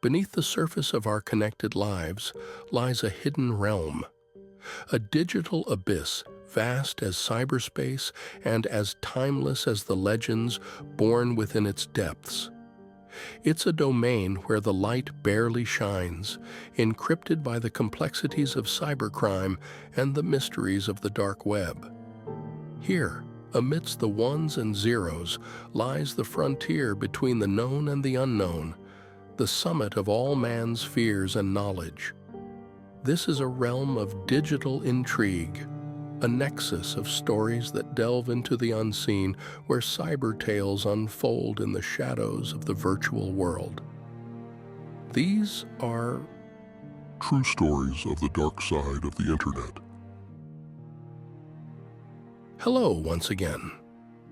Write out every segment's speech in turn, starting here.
Beneath the surface of our connected lives lies a hidden realm, a digital abyss vast as cyberspace and as timeless as the legends born within its depths. It's a domain where the light barely shines, encrypted by the complexities of cybercrime and the mysteries of the dark web. Here, amidst the ones and zeros, lies the frontier between the known and the unknown, the summit of all man's fears and knowledge. This is a realm of digital intrigue, a nexus of stories that delve into the unseen, where cyber tales unfold in the shadows of the virtual world. These are True stories of the dark side of the internet. Hello once again.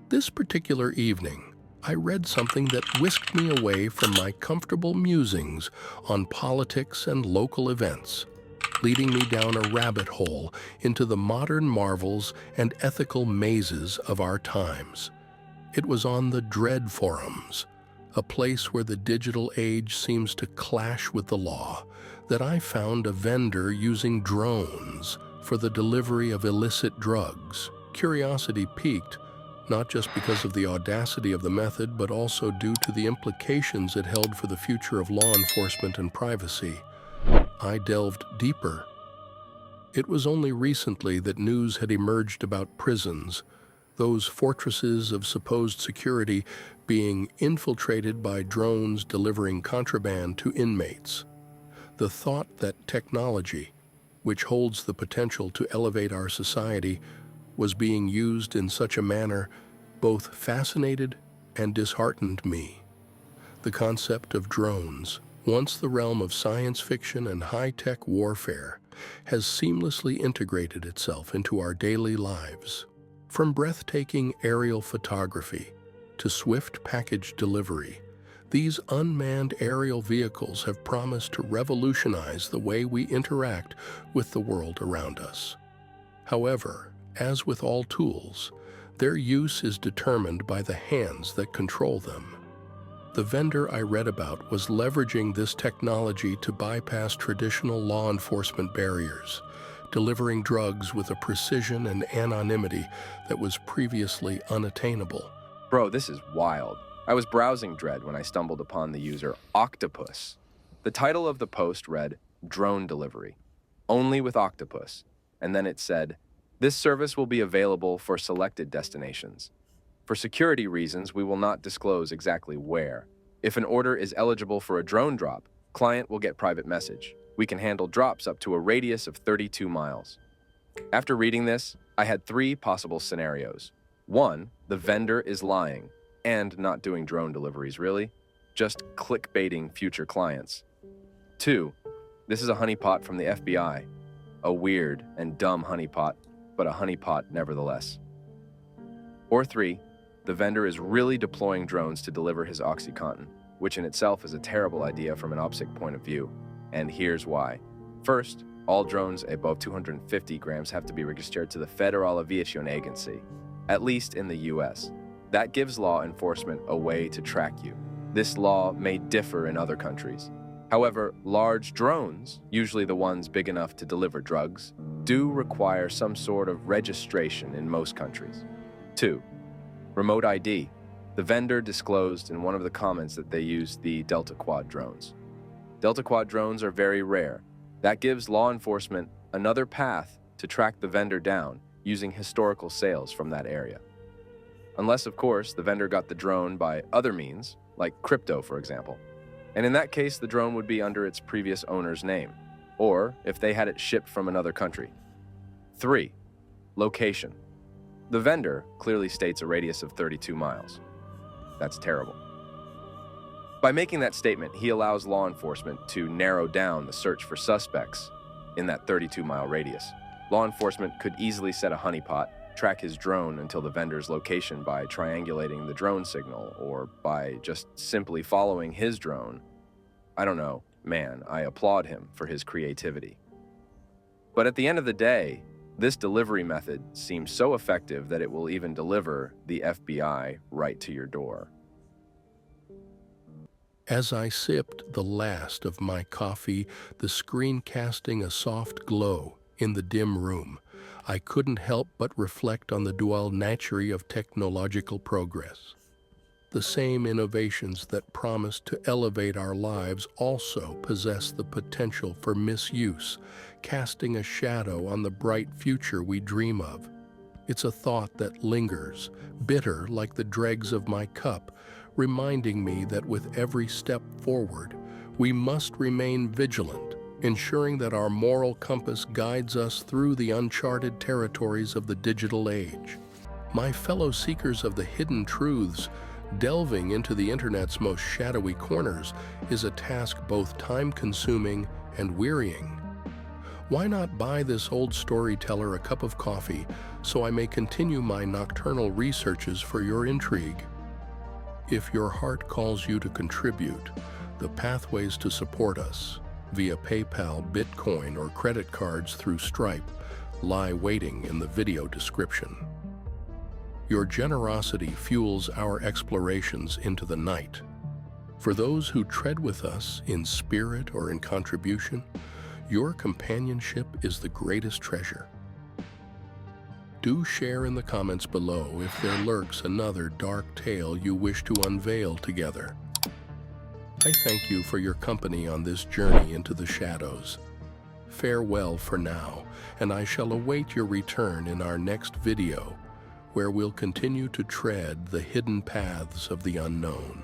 This particular evening, I read something that whisked me away from my comfortable musings on politics and local events, leading me down a rabbit hole into the modern marvels and ethical mazes of our times. It was on the Dread forums, a place where the digital age seems to clash with the law, that I found a vendor using drones for the delivery of illicit drugs. Curiosity piqued, not just because of the audacity of the method, but also due to the implications it held for the future of law enforcement and privacy. I delved deeper. It was only recently that news had emerged about prisons, those fortresses of supposed security being infiltrated by drones delivering contraband to inmates. The thought that technology, which holds the potential to elevate our society, was being used in such a manner both fascinated and disheartened me. The concept of drones, once the realm of science fiction and high-tech warfare, has seamlessly integrated itself into our daily lives. From breathtaking aerial photography to swift package delivery, these unmanned aerial vehicles have promised to revolutionize the way we interact with the world around us. However, as with all tools, their use is determined by the hands that control them. The vendor I read about was leveraging this technology to bypass traditional law enforcement barriers, delivering drugs with a precision and anonymity that was previously unattainable. Bro, this is wild. I was browsing Dread when I stumbled upon the user Octopus. The title of the post read, "Drone Delivery, only with Octopus," and then it said, "This service will be available for selected destinations. For security reasons, we will not disclose exactly where. If an order is eligible for a drone drop, client will get private message. We can handle drops up to a radius of 32 miles. After reading this, I had 3 possible scenarios. 1, the vendor is lying and not doing drone deliveries really, just clickbaiting future clients. 2, this is a honeypot from the FBI, a weird and dumb honeypot, but a honeypot nevertheless. Or 3, the vendor is really deploying drones to deliver his OxyContin, which in itself is a terrible idea from an OPSEC point of view, and here's why. First, all drones above 250 grams have to be registered to the Federal Aviation Agency, at least in the US. That gives law enforcement a way to track you. This law may differ in other countries. However, large drones, usually the ones big enough to deliver drugs, do require some sort of registration in most countries. 2, remote ID. The vendor disclosed in one of the comments that they use the Delta Quad drones. Delta Quad drones are very rare. That gives law enforcement another path to track the vendor down using historical sales from that area. Unless, of course, the vendor got the drone by other means, like crypto, for example. And in that case, the drone would be under its previous owner's name, or if they had it shipped from another country. 3, location. The vendor clearly states a radius of 32 miles. That's terrible. By making that statement, he allows law enforcement to narrow down the search for suspects in that 32-mile radius. Law enforcement could easily set a honeypot, track his drone until the vendor's location by triangulating the drone signal or by just simply following his drone. I don't know, man, I applaud him for his creativity. But at the end of the day, this delivery method seems so effective that it will even deliver the FBI right to your door. As I sipped the last of my coffee, the screen casting a soft glow in the dim room, I couldn't help but reflect on the dual nature of technological progress. The same innovations that promise to elevate our lives also possess the potential for misuse, casting a shadow on the bright future we dream of. It's a thought that lingers, bitter like the dregs of my cup, reminding me that with every step forward, we must remain vigilant, ensuring that our moral compass guides us through the uncharted territories of the digital age. My fellow seekers of the hidden truths, delving into the internet's most shadowy corners is a task both time-consuming and wearying. Why not buy this old storyteller a cup of coffee so I may continue my nocturnal researches for your intrigue? If your heart calls you to contribute, the pathways to support us, via PayPal, Bitcoin, or credit cards through Stripe, lie waiting in the video description. Your generosity fuels our explorations into the night. For those who tread with us in spirit or in contribution, your companionship is the greatest treasure. Do share in the comments below if there lurks another dark tale you wish to unveil together. I thank you for your company on this journey into the shadows. Farewell for now, and I shall await your return in our next video, where we'll continue to tread the hidden paths of the unknown.